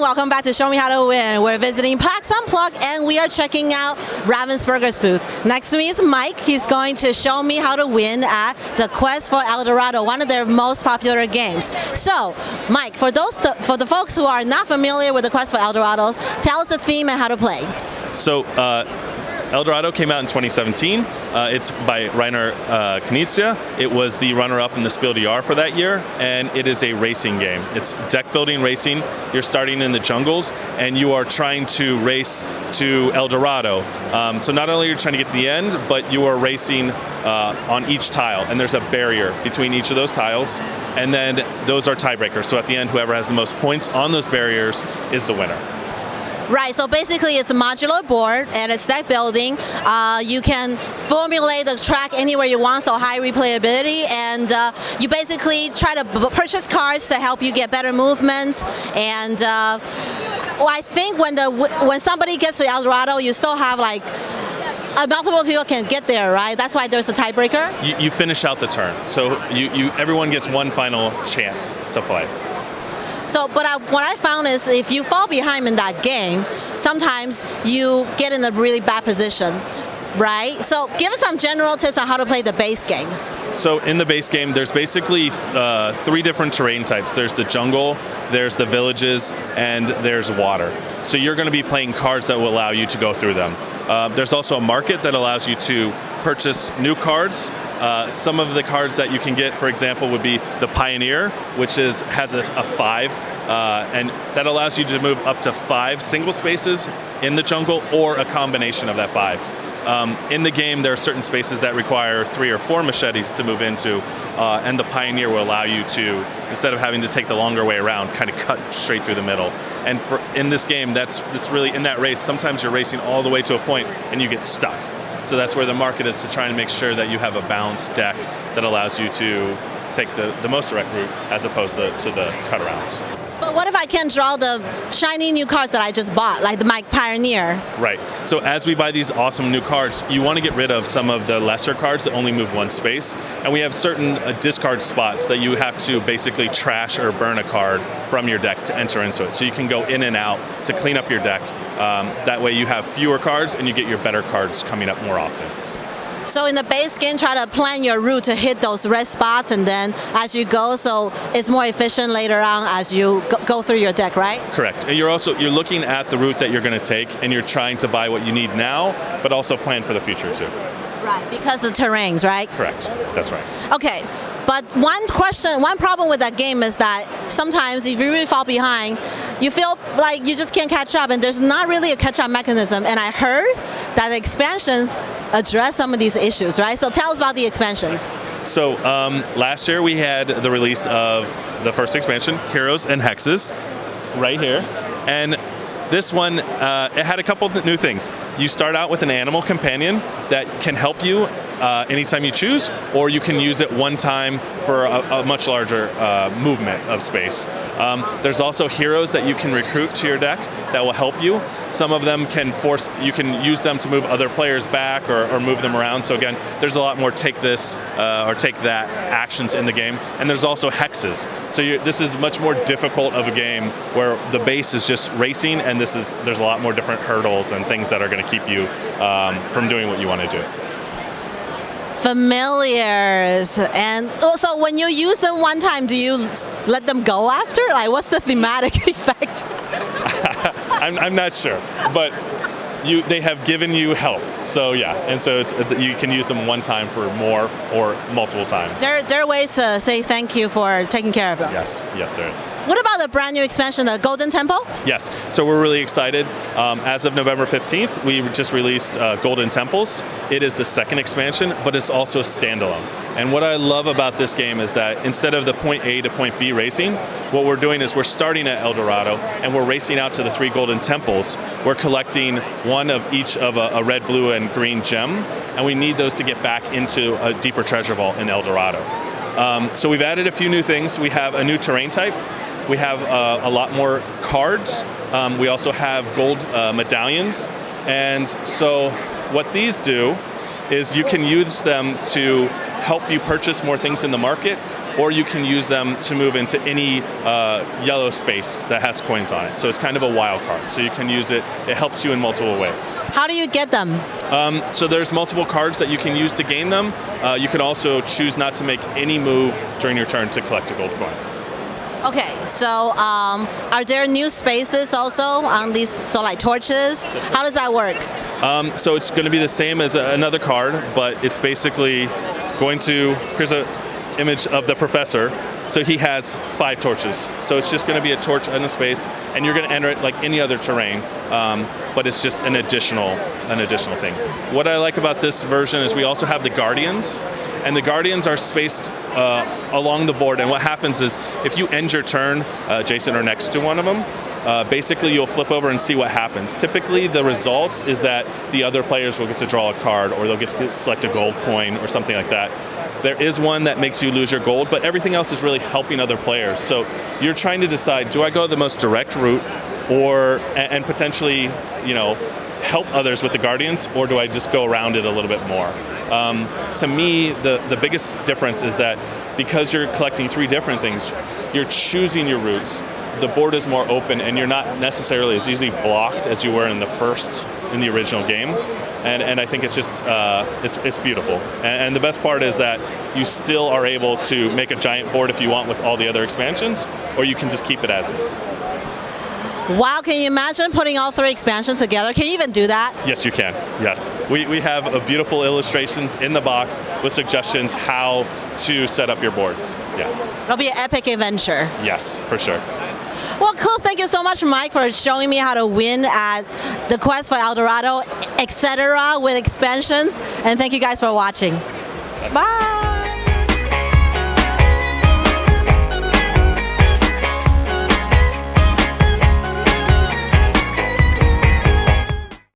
everyone, welcome back to Show Me How to Win. We're visiting PAX Unplugged and we are checking out Ravensburger's booth. Next to me is Mike. He's going to show me how to win at the Quest for El Dorado, one of their most popular games. So, Mike, for the folks who are not familiar with the Quest for El Dorados, tell us the theme and how to play. So, El Dorado came out in 2017. It's by Reiner Knizia. It was the runner-up in the Spiel des Jahres for that year, and it is a racing game. It's deck-building racing. You're starting in the jungles, and you are trying to race to El Dorado. So not only are you trying to get to the end, but you are racing on each tile, and there's a barrier between each of those tiles, and then those are tiebreakers. So at the end, whoever has the most points on those barriers is the winner. Right, so basically it's a modular board and it's deck building. You can formulate the track anywhere you want, so high replayability, and you basically try to purchase cards to help you get better movements. And well, I think when somebody gets to El Dorado, you still have like multiple people can get there, right? That's why there's a tiebreaker. You finish out the turn, so everyone gets one final chance to play. So, but what I found is if you fall behind in that game, sometimes you get in a really bad position, right? So give us some general tips on how to play the base game. So in the base game, there's basically three different terrain types. There's the jungle, there's the villages, and there's water. So you're going to be playing cards that will allow you to go through them. There's also a market that allows you to purchase new cards. Some of the cards that you can get, for example, would be the Pioneer, which has a 5, and that allows you to move up to 5 single spaces in the jungle or a combination of that 5. In the game, there are certain spaces that require 3 or 4 machetes to move into, and the Pioneer will allow you to, instead of having to take the longer way around, kind of cut straight through the middle. And in this game, that's really, in that race, sometimes you're racing all the way to a point and you get stuck. So that's where the market is, to try and make sure that you have a balanced deck that allows you to take the most direct route as opposed to the cut arounds. But what if I can't draw the shiny new cards that I just bought, like the Mike Pioneer? Right. So as we buy these awesome new cards, you want to get rid of some of the lesser cards that only move one space. And we have certain discard spots that you have to basically trash or burn a card from your deck to enter into it. So you can go in and out to clean up your deck. That way you have fewer cards and you get your better cards coming up more often. So in the base game, try to plan your route to hit those red spots, and then as you go, so it's more efficient later on as you go through your deck, right? Correct. And you're looking at the route that you're going to take, and you're trying to buy what you need now, but also plan for the future too. Right, because of the terrains, right? Correct. That's right. Okay. But one problem with that game is that sometimes if you really fall behind, you feel like you just can't catch up, and there's not really a catch-up mechanism. And I heard that the expansions address some of these issues, right? So tell us about the expansions. So last year we had the release of the first expansion, Heroes and Hexes, right here. And this one, it had a couple of new things. You start out with an animal companion that can help you anytime you choose, or you can use it one time for a much larger movement of space. There's also heroes that you can recruit to your deck that will help you. Some of them you can use them to move other players back or move them around. So again, there's a lot more take this or take that actions in the game. And there's also hexes. So this is much more difficult of a game where the base is just racing, and there's a lot more different hurdles and things that are going to keep you from doing what you want to do. Familiars. And also, when you use them one time, do you let them go after? Like, what's the thematic effect? I'm not sure, but they have given you help. So yeah, and so you can use them one time for more or multiple times. There are ways to say thank you for taking care of them. Yes, there is. What about the brand new expansion, the Golden Temple? Yes, so we're really excited. As of November 15th, we just released Golden Temples. It is the second expansion, but it's also standalone. And what I love about this game is that instead of the point A to point B racing, what we're doing is we're starting at El Dorado and we're racing out to the 3 Golden Temples. We're collecting one of each of a red, blue, and green gem, and we need those to get back into a deeper treasure vault in El Dorado. So we've added a few new things. We have a new terrain type. We have a lot more cards. We also have gold medallions. And so what these do is you can use them to help you purchase more things in the market, or you can use them to move into any yellow space that has coins on it. So it's kind of a wild card. So you can use it. It helps you in multiple ways. How do you get them? So there's multiple cards that you can use to gain them. You can also choose not to make any move during your turn to collect a gold coin. Okay, so are there new spaces also on these, so like torches? How does that work? So it's going to be the same as another card, but it's basically going to, here's an image of the professor. So he has 5 torches. So it's just going to be a torch in a space, and you're going to enter it like any other terrain, but it's just an additional thing. What I like about this version is we also have the Guardians, and the Guardians are spaced along the board, and what happens is if you end your turn adjacent or next to one of them, basically you'll flip over and see what happens. Typically the results is that the other players will get to draw a card, or they'll get to select a gold coin or something like that. There is one that makes you lose your gold, but everything else is really helping other players. So you're trying to decide, do I go the most direct route and potentially, help others with the Guardians, or do I just go around it a little bit more? To me, the biggest difference is that because you're collecting 3 different things, you're choosing your routes. The board is more open, and you're not necessarily as easily blocked as you were in the original game. And I think it's just it's beautiful. And the best part is that you still are able to make a giant board if you want with all the other expansions, or you can just keep it as is. Wow, can you imagine putting all 3 expansions together? Can you even do that? Yes, you can. Yes. We have beautiful illustrations in the box with suggestions how to set up your boards. Yeah. It'll be an epic adventure. Yes, for sure. Well, cool. Thank you so much, Mike, for showing me how to win at the Quest for El Dorado, etc. with expansions. And thank you guys for watching. Bye.